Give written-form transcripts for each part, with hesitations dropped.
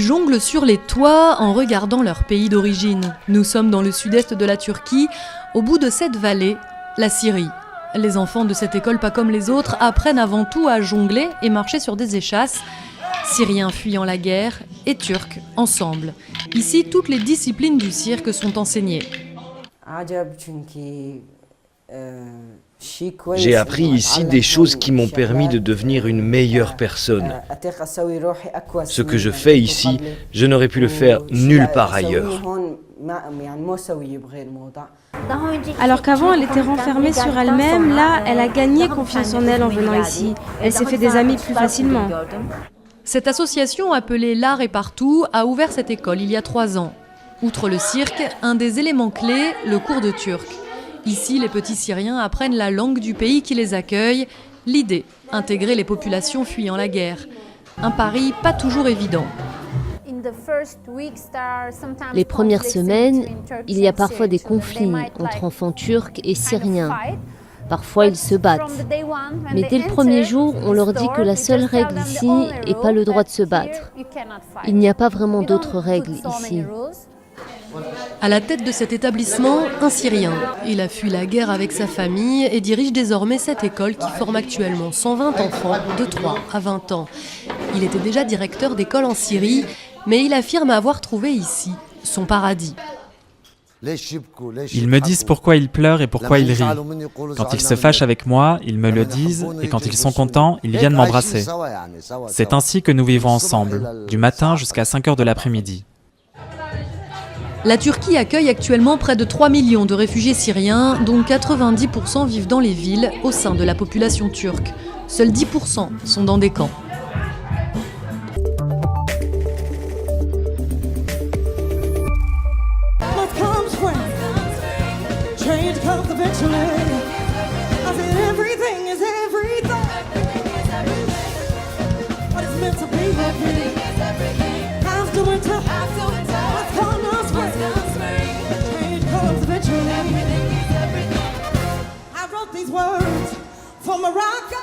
jonglent sur les toits en regardant leur pays d'origine. Nous sommes dans le sud-est de la Turquie, au bout de cette vallée, la Syrie. Les enfants de cette école, pas comme les autres, apprennent avant tout à jongler et marcher sur des échasses. Syriens fuyant la guerre et Turcs ensemble. Ici, toutes les disciplines du cirque sont enseignées. J'ai appris ici des choses qui m'ont permis de devenir une meilleure personne. Ce que je fais ici, je n'aurais pu le faire nulle part ailleurs. Alors qu'avant, elle était renfermée sur elle-même, là, elle a gagné confiance en elle en venant ici. Elle s'est fait des amis plus facilement. Cette association appelée L'Art est partout a ouvert cette école il y a 3 ans. Outre le cirque, un des éléments clés, le cours de turc. Ici, les petits Syriens apprennent la langue du pays qui les accueille. L'idée, intégrer les populations fuyant la guerre. Un pari pas toujours évident. Les premières semaines, il y a parfois des conflits entre enfants turcs et syriens. Parfois, ils se battent. Mais dès le premier jour, on leur dit que la seule règle ici n'est pas le droit de se battre. Il n'y a pas vraiment d'autres règles ici. À la tête de cet établissement, un Syrien. Il a fui la guerre avec sa famille et dirige désormais cette école qui forme actuellement 120 enfants de 3 à 20 ans. Il était déjà directeur d'école en Syrie, mais il affirme avoir trouvé ici son paradis. Ils me disent pourquoi ils pleurent et pourquoi ils rient. Quand ils se fâchent avec moi, ils me le disent, et quand ils sont contents, ils viennent m'embrasser. C'est ainsi que nous vivons ensemble, du matin jusqu'à 5 heures de l'après-midi. La Turquie accueille actuellement près de 3 millions de réfugiés syriens, dont 90% vivent dans les villes au sein de la population turque. Seuls 10% sont dans des camps. For Morocco,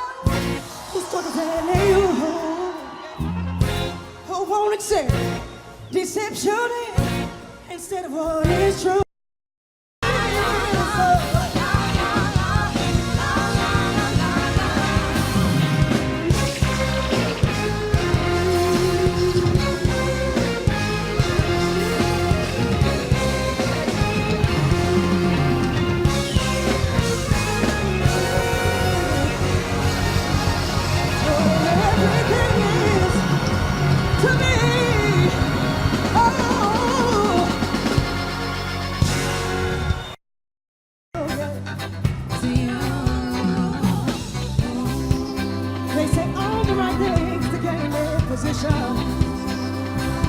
who's talking to you, who won't accept deception instead of what is true.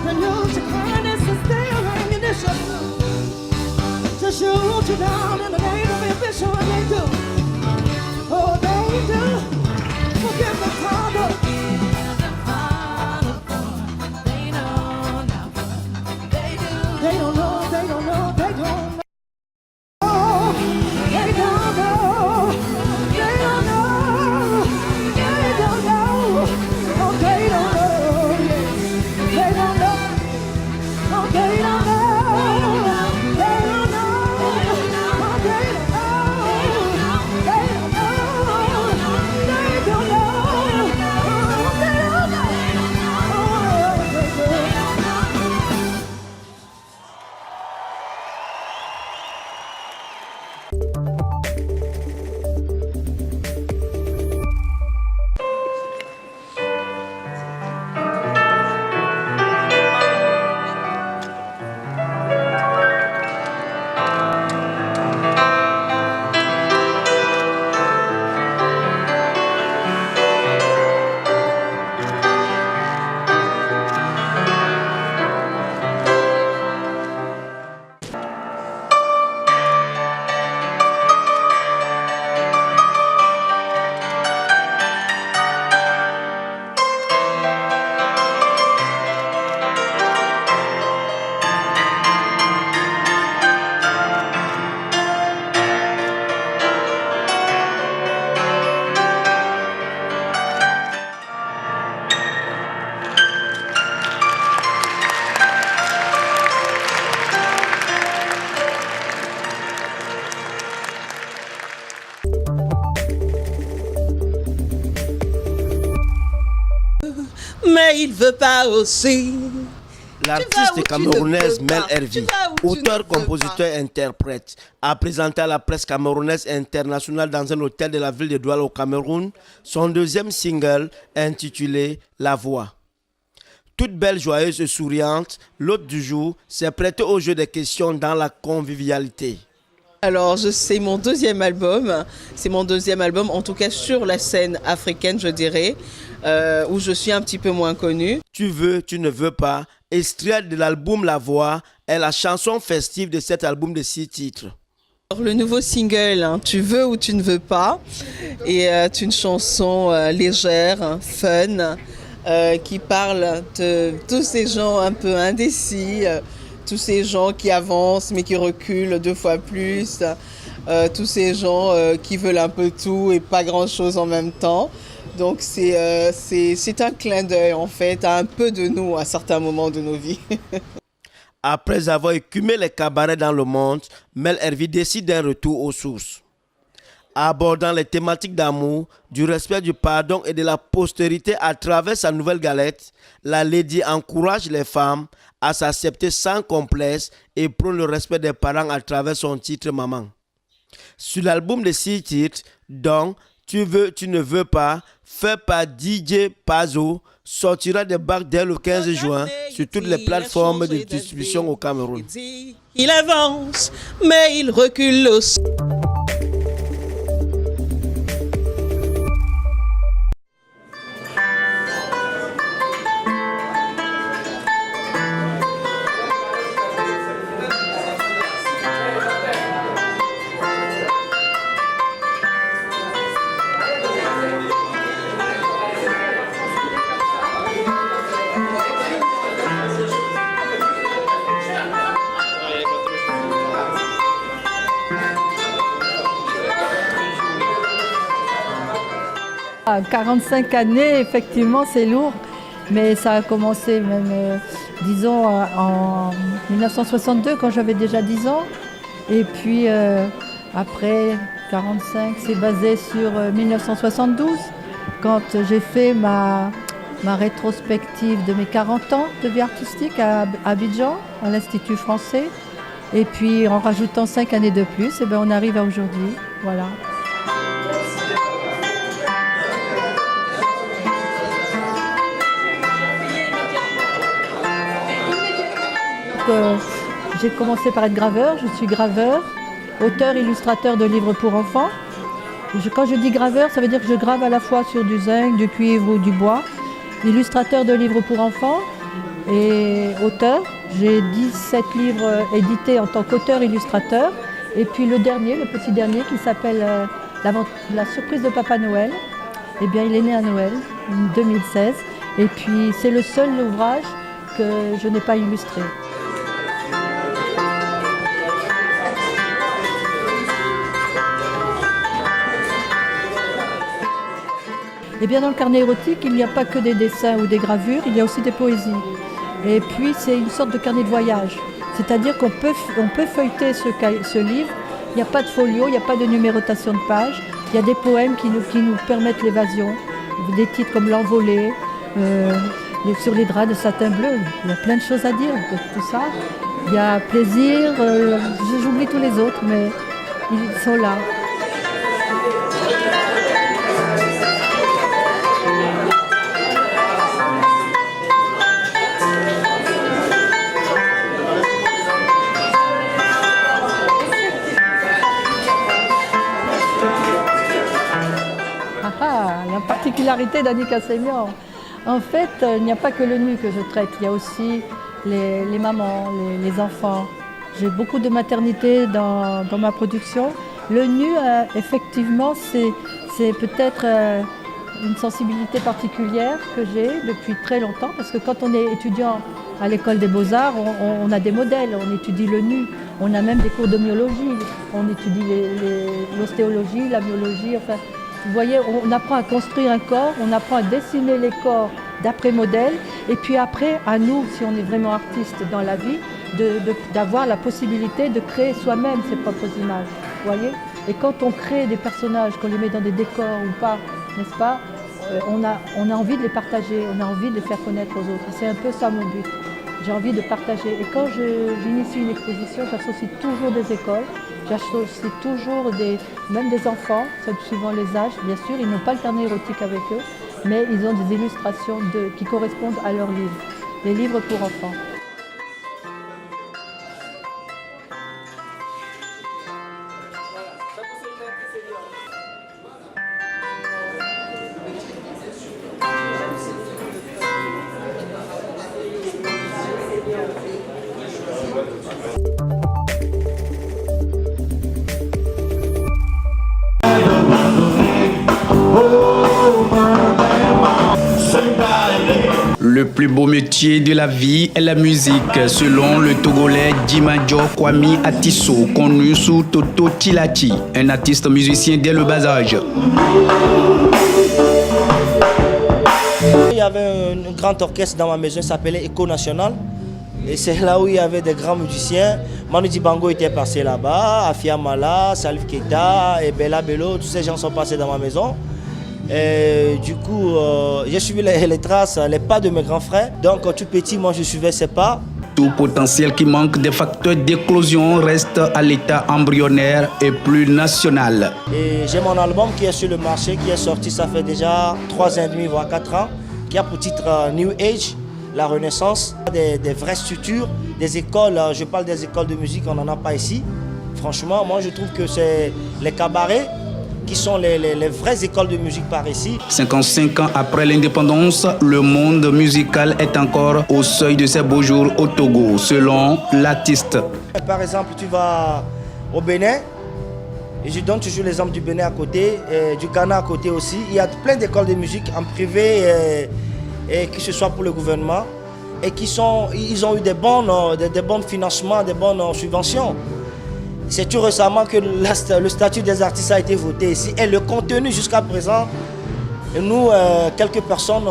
And use your kindness and steel ammunition to shoot you down in the name of ambition. They do. Oh, they do. Forgive the Father. They don't know, they don't know, they don't know. Oh, they don't know. They don't know. They don't know. Oh, they don't know. They don't know. Oh, they don't know. They don't know. Oh, they don't know. mais il veut pas aussi. L'artiste camerounaise Mel Hervi, auteur, compositeur, interprète, a présenté à la presse camerounaise internationale dans un hôtel de la ville de Douala au Cameroun son deuxième single intitulé La Voix. Toute belle, joyeuse et souriante, l'hôte du jour s'est prêtée au jeu des questions dans la convivialité. Alors, c'est mon deuxième album, en tout cas sur la scène africaine, je dirais, où je suis un petit peu moins connue. Tu veux, tu ne veux pas, extrait de l'album La Voix, est la chanson festive de cet album de 6 titres. Alors, le nouveau single, Tu veux ou tu ne veux pas, est une chanson légère, fun, qui parle de tous ces gens un peu indécis, tous ces gens qui avancent mais qui reculent 2 fois plus, tous ces gens qui veulent un peu tout et pas grand-chose en même temps. Donc c'est un clin d'œil en fait à un peu de nous à certains moments de nos vies. Après avoir écumé les cabarets dans le monde, Mel Hervi décide d'un retour aux sources. Abordant les thématiques d'amour, du respect, du pardon et de la postérité à travers sa nouvelle galette, la Lady encourage les femmes à s'accepter sans complexe et prône le respect des parents à travers son titre Maman. Sur l'album de 6 titres, dont Tu veux, tu ne veux pas, fait par DJ Pazo, sortira des bacs dès le 15 juin sur toutes les plateformes de distribution au Cameroun. Il avance, mais il recule aussi. À 45 années, effectivement, c'est lourd, mais ça a commencé même, disons, en 1962, quand j'avais déjà 10 ans. Et puis, après 45, c'est basé sur 1972, quand j'ai fait ma rétrospective de mes 40 ans de vie artistique à Abidjan, à l'Institut français. Et puis, en rajoutant 5 années de plus, eh bien, on arrive à aujourd'hui. Voilà. J'ai commencé par être graveur, je suis graveur, auteur, illustrateur de livres pour enfants. Quand je dis graveur, ça veut dire que je grave à la fois sur du zinc, du cuivre ou du bois. Illustrateur de livres pour enfants et auteur. J'ai 17 livres édités en tant qu'auteur-illustrateur. Et puis le petit dernier qui s'appelle La surprise de Papa Noël. Eh bien, il est né à Noël, en 2016. Et puis c'est le seul ouvrage que je n'ai pas illustré. Eh bien, dans le carnet érotique, il n'y a pas que des dessins ou des gravures, il y a aussi des poésies. Et puis, c'est une sorte de carnet de voyage. C'est-à-dire qu'on peut feuilleter ce livre. Il n'y a pas de folio, il n'y a pas de numérotation de pages. Il y a des poèmes qui nous permettent l'évasion. Des titres comme L'Envolée, Sur les draps de satin bleu. Il y a plein de choses à dire de tout ça. Il y a Plaisir, j'oublie tous les autres, mais ils sont là. La particularité d'Annika Semion. En fait, il n'y a pas que le nu que je traite, il y a aussi les mamans, les enfants. J'ai beaucoup de maternité dans ma production. Le nu, effectivement, c'est peut-être une sensibilité particulière que j'ai depuis très longtemps, parce que quand on est étudiant à l'école des Beaux-Arts, on a des modèles, on étudie le nu, on a même des cours de myologie, on étudie l'ostéologie, la myologie, enfin... Vous voyez, on apprend à construire un corps, on apprend à dessiner les corps d'après modèle, et puis après, à nous, si on est vraiment artiste dans la vie, d'avoir la possibilité de créer soi-même ses propres images. Vous voyez ? Et quand on crée des personnages, qu'on les met dans des décors ou pas, n'est-ce pas ? on a envie de les partager, on a envie de les faire connaître aux autres. C'est un peu ça mon but. J'ai envie de partager. Et quand j'initie une exposition, j'associe toujours des écoles, j'associe toujours même des enfants, suivant les âges. Bien sûr, ils n'ont pas le carnet érotique avec eux, mais ils ont des illustrations qui correspondent à leurs livres, les livres pour enfants. Le plus beau métier de la vie est la musique, selon le Togolais Dimadjo Kwame Atisso, connu sous Toto Tilati, un artiste musicien dès le bas âge. Il y avait un grand orchestre dans ma maison, il s'appelait Echo National. Et c'est là où il y avait des grands musiciens. Manu Dibango était passé là-bas, Afia Mala, Salif Keita et Bella Bello, tous ces gens sont passés dans ma maison. Et du coup, j'ai suivi les traces, les pas de mes grands frères. Donc tout petit, moi je suivais ses pas. Tout potentiel qui manque des facteurs d'éclosion reste à l'état embryonnaire et plus national. Et j'ai mon album qui est sur le marché, qui est sorti, ça fait déjà 3 ans et demi, voire 4 ans, qui a pour titre New Age, la Renaissance, des vraies structures, des écoles, je parle des écoles de musique, on n'en a pas ici. Franchement, moi je trouve que c'est les cabarets qui sont les vraies écoles de musique par ici. 55 ans après l'indépendance, le monde musical est encore au seuil de ses beaux jours au Togo, selon l'artiste. Par exemple, tu vas au Bénin, et je donne toujours l'exemple du Bénin à côté, et du Ghana à côté aussi. Il y a plein d'écoles de musique en privé, et que ce soit pour le gouvernement, et ils ont eu des bons financements, des bonnes subventions. C'est tout récemment que le statut des artistes a été voté ici et le contenu jusqu'à présent, nous, quelques personnes,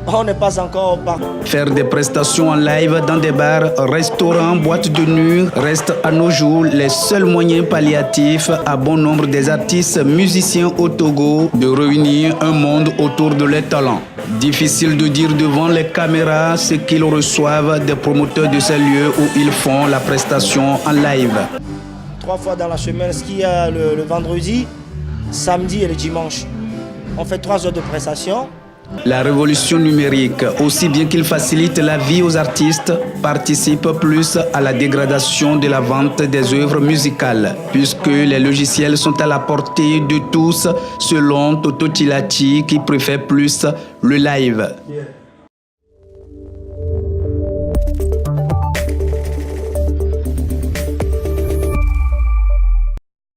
on n'est pas encore partis. Faire des prestations en live dans des bars, restaurants, boîtes de nuit restent à nos jours les seuls moyens palliatifs à bon nombre des artistes musiciens au Togo de réunir un monde autour de leurs talents. Difficile de dire devant les caméras ce qu'ils reçoivent des promoteurs de ces lieux où ils font la prestation en live. 3 fois dans la semaine, ce qu'il y a le vendredi, samedi et le dimanche. On fait 3 heures de prestation. La révolution numérique, aussi bien qu'il facilite la vie aux artistes, participe plus à la dégradation de la vente des œuvres musicales, puisque les logiciels sont à la portée de tous, selon Toto Tilati qui préfère plus le live.